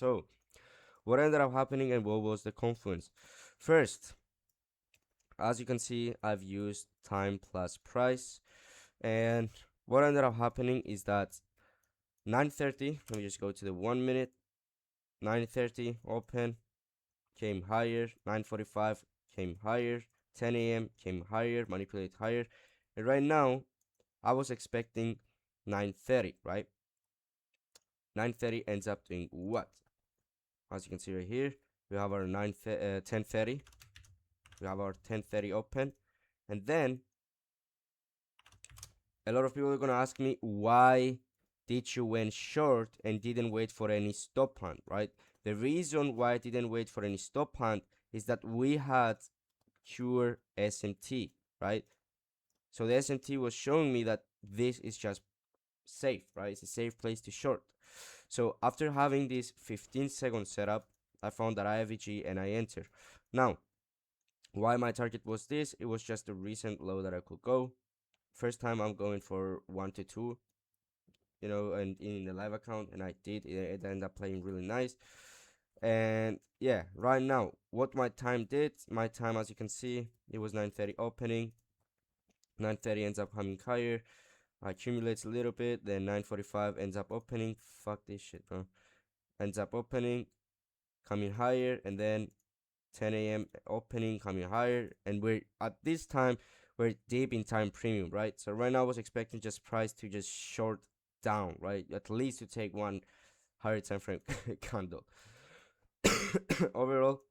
So what ended up happening and what was the confluence? First, as you can see, I've used time plus price, and what ended up happening is that 9:30, let me just go to the 1 minute. 9:30 open, came higher. 9:45 came higher. 10 a.m. came higher, manipulate higher. And right now, I was expecting 9:30, right? 9:30 ends up doing what? As you can see right here, we have our 10:30. We have our 10:30 open, and then a lot of people are gonna ask me, why did you went short and didn't wait for any stop hunt, right? The reason why I didn't wait for any stop hunt is that we had pure SMT, right? So the SMT was showing me that this is just safe, right? It's a safe place to short. So after having this 15-second setup, I found that IFVG and I enter. Now, why my target was this? It was just a recent low that I could go. First time I'm going for 1 to 2, and in the live account, and I did. It ended up playing really nice. And yeah, right now, what my time did, my time, as you can see, it was 9:30 opening. 9:30 ends up coming higher, accumulates a little bit, then 9:45 ends up opening. Fuck this shit, bro. Ends up opening, coming higher, and then 10 a.m. opening, coming higher, and we're at this time we're deep in time premium, right? So right now I was expecting just price to just short down, right? At least to take one higher time frame candle. Overall,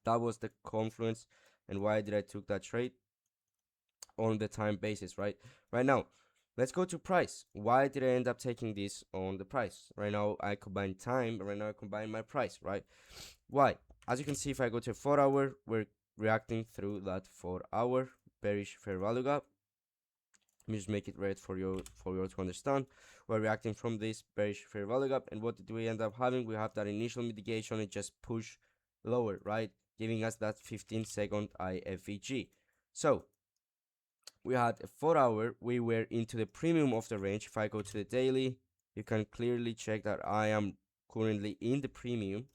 that was the confluence and why did I took that trade on the time basis, right? Right now, let's go to price. Why did I end up taking this on the price? Right now I combine time, right now I combine my price, right? Why? As you can see, if I go to 4 hour, we're reacting through that 4 hour bearish fair value gap. Let me just make it red for you to understand. We're reacting from this bearish fair value gap, and what did we end up having? We have that initial mitigation and just push lower, right? Giving us that 15-second IFVG. So we had a 4 hour, we were into the premium of the range. If I go to the daily, you can clearly check that I am currently in the premium.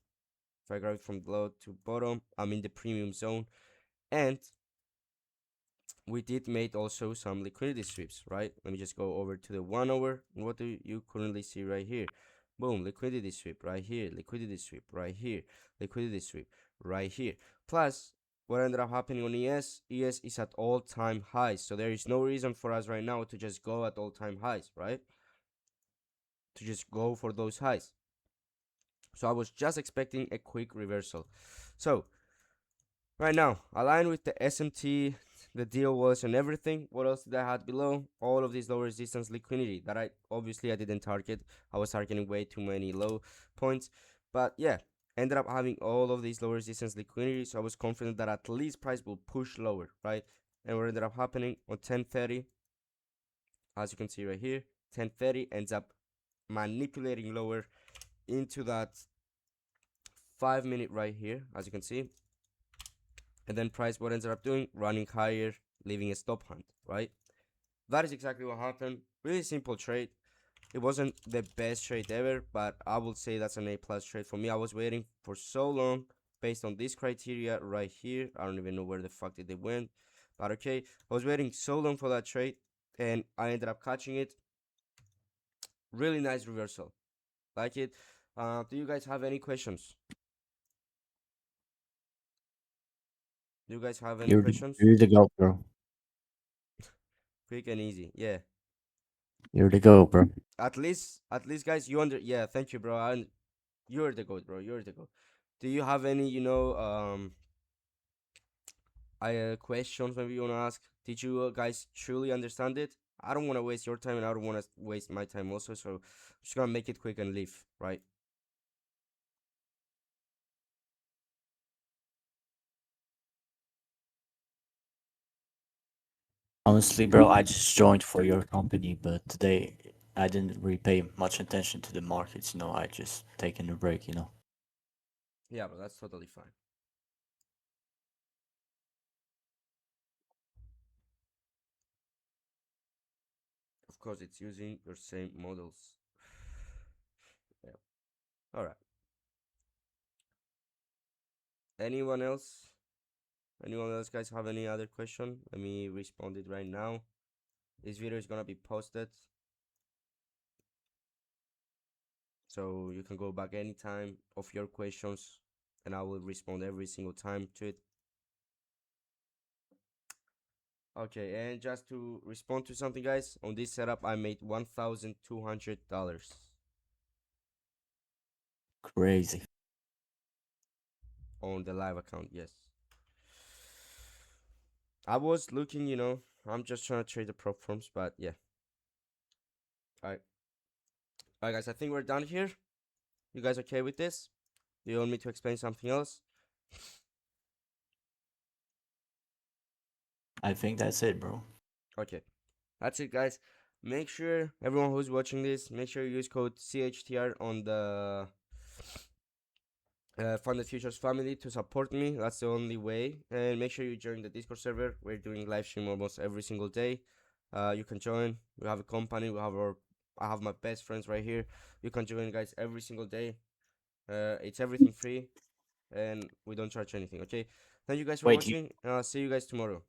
If I grab it from low to bottom, I'm in the premium zone. And we did make also some liquidity sweeps, right? Let me just go over to the 1 hour. And what do you currently see right here? Boom, liquidity sweep right here, liquidity sweep right here, liquidity sweep right here. Plus, what ended up happening on ES is at all-time highs. So there is no reason for us right now to just go at all-time highs, right? To just go for those highs. So I was just expecting a quick reversal. So right now, aligned with the SMT, the deal was and everything. What else did I have below? All of these low resistance liquidity that I didn't target. I was targeting way too many low points. But yeah, ended up having all of these low resistance liquidity. So I was confident that at least price will push lower, right? And what ended up happening on 10:30, as you can see right here, 10:30 ends up manipulating lower into that 5 minute right here, as you can see. And then price, what ends up doing? Running higher, leaving a stop hunt, right? That is exactly what happened. Really simple trade. It wasn't the best trade ever, but I would say that's an A+ trade for me. I was waiting for so long based on this criteria right here. I don't even know where the fuck did they went, but okay. I was waiting so long for that trade, and I ended up catching it. Really nice reversal. Like it. Do you guys have any questions? Do you guys have any questions? You're the goat, bro. Quick and easy. Yeah. You're the goat, bro. At least, guys, you under. Yeah, thank you, bro. And you're the goat, bro. You're the goat. Do you have any, questions maybe you wanna ask? Did you guys truly understand it? I don't want to waste your time, and I don't want to waste my time also. So I'm just gonna make it quick and leave, right? Honestly, bro, I just joined for your company, but today I didn't really pay much attention to the markets. I just taken a break. Yeah, but that's totally fine. Of course, it's using your same models. Yeah. All right. Anyone else? Anyone else, guys, have any other question? Let me respond it right now. This video is gonna be posted, so you can go back anytime of your questions, and I will respond every single time to it. Okay, and just to respond to something, guys, on this setup, I made $1,200 Crazy. on the live account. Yes, I was looking, I'm just trying to trade the prop firms, but yeah. All right, guys, I think we're done here. You guys okay with this? Do you want me to explain something else? I think that's it, bro. Okay, that's it, guys. Make sure everyone who's watching this, make sure you use code CHTR on the Funded Futures family to support me. That's the only way. And make sure you join the Discord server. We're doing live stream almost every single day. You can join. We have a company. I have my best friends right here. You can join, guys, every single day. It's everything free, and we don't charge anything. Okay. Thank you guys for Wait, you watching. See you guys tomorrow.